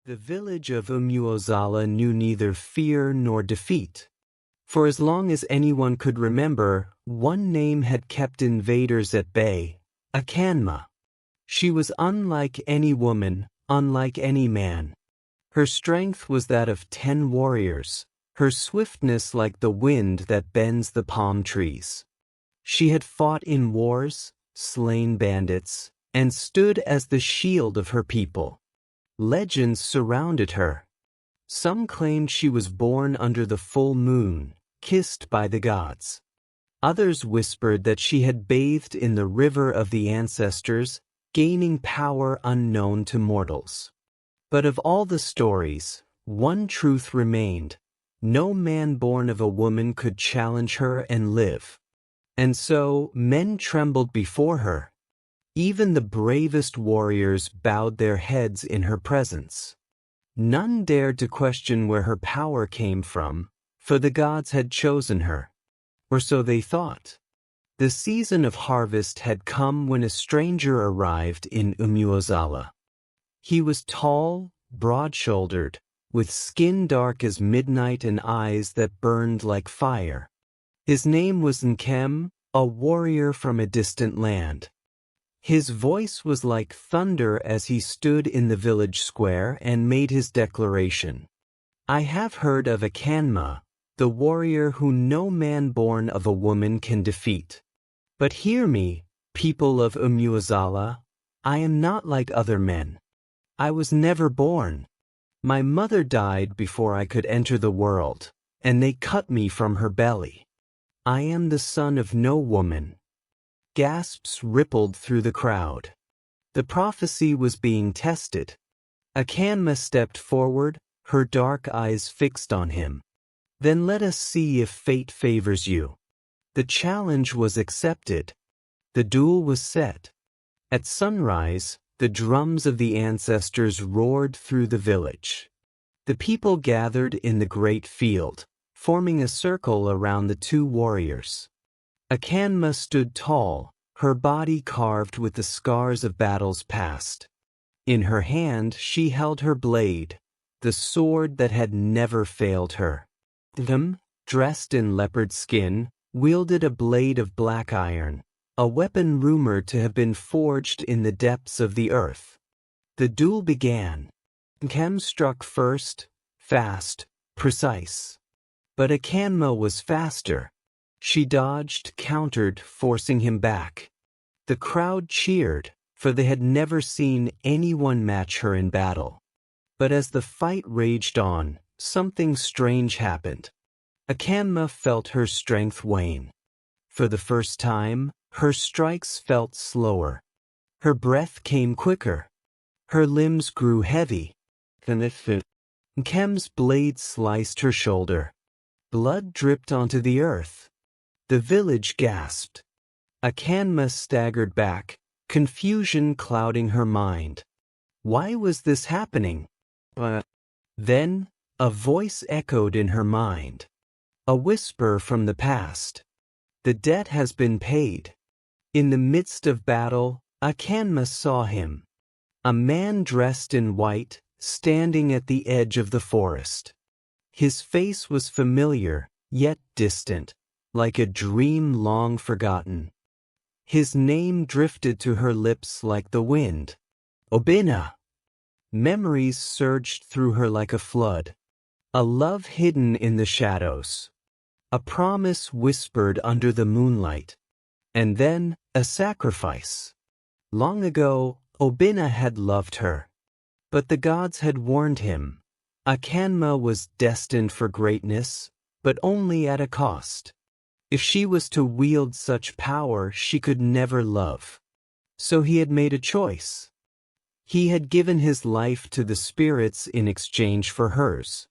The village of Umuozulu knew neither fear nor defeat. For as long as anyone could remember, one name had kept invaders at bay: Akanma. She was unlike any woman, unlike any man. Her strength was that of 10 warriors, her swiftness like the wind that bends the palm trees. She had fought in wars, slain bandits, and stood as the shield of her people. Legends surrounded her. Some claimed she was born under the full moon, kissed by the gods. Others whispered that she had bathed in the river of the ancestors, gaining power unknown to mortals. But of all the stories, one truth remained: no man born of a woman could challenge her and live. And so men trembled before her. Even the bravest warriors bowed their heads in her presence. None dared to question where her power came from, for the gods had chosen her. Or so they thought. The season of harvest had come when a stranger arrived in Umuozulu. He was tall, broad-shouldered, with skin dark as midnight and eyes that burned like fire. His name was Nkhem, a warrior from a distant land. His voice was like thunder as he stood in the village square and made his declaration. "I have heard of Akanma, the warrior who no man born of a woman can defeat. But hear me, people of Umuozulu, I am not like other men. I was never born. My mother died before I could enter the world, and they cut me from her belly. I am the son of no woman." Gasps rippled through the crowd. The prophecy was being tested. Akanma stepped forward, her dark eyes fixed on him. "Then let us see if fate favors you." The challenge was accepted. The duel was set. At sunrise, the drums of the ancestors roared through the village. The people gathered in the great field, forming a circle around the 2 warriors. Akanma stood tall, her body carved with the scars of battles past. In her hand she held her blade, the sword that had never failed her. Them, dressed in leopard skin, wielded a blade of black iron, a weapon rumored to have been forged in the depths of the earth. The duel began. Nkhem struck first, fast, precise. But Akanma was faster. She dodged, countered, forcing him back. The crowd cheered, for they had never seen anyone match her in battle. But as the fight raged on, something strange happened. Akanma felt her strength wane. For the first time, her strikes felt slower. Her breath came quicker. Her limbs grew heavy. Nkhem's blade sliced her shoulder. Blood dripped onto the earth. The village gasped. Akanma staggered back, confusion clouding her mind. Why was this happening? Then, a voice echoed in her mind. A whisper from the past. The debt has been paid. In the midst of battle, Akanma saw him. A man dressed in white, standing at the edge of the forest. His face was familiar, yet distant, like a dream long forgotten. His name drifted to her lips like the wind. Obina. Memories surged through her like a flood. A love hidden in the shadows. A promise whispered under the moonlight. And then, a sacrifice. Long ago, Obina had loved her. But the gods had warned him. Akanma was destined for greatness, but only at a cost. If she was to wield such power, she could never love. So he had made a choice. He had given his life to the spirits in exchange for hers.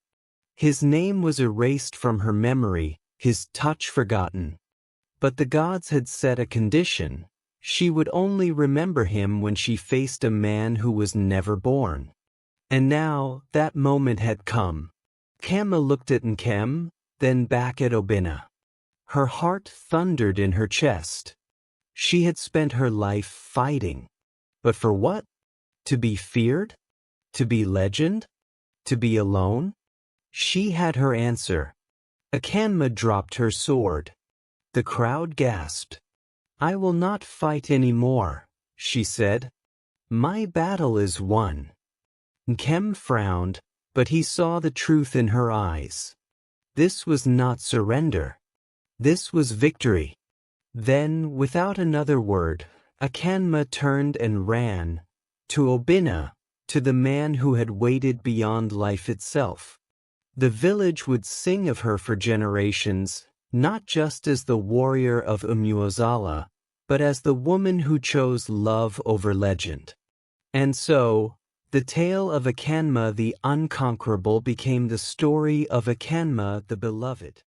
His name was erased from her memory, his touch forgotten. But the gods had set a condition. She would only remember him when she faced a man who was never born. And now, that moment had come. Akanma looked at Nkhem, then back at Obina. Her heart thundered in her chest. She had spent her life fighting. But for what? To be feared? To be legend? To be alone? She had her answer. Akanma dropped her sword. The crowd gasped. I will not fight any more, she said. My battle is won. Nkem frowned, but he saw the truth in her eyes. This was not surrender. This was victory. Then, without another word, Akanma turned and ran, to Obina, to the man who had waited beyond life itself. The village would sing of her for generations, not just as the warrior of Umuozulu, but as the woman who chose love over legend. And so, the tale of Akanma the Unconquerable became the story of Akanma the Beloved.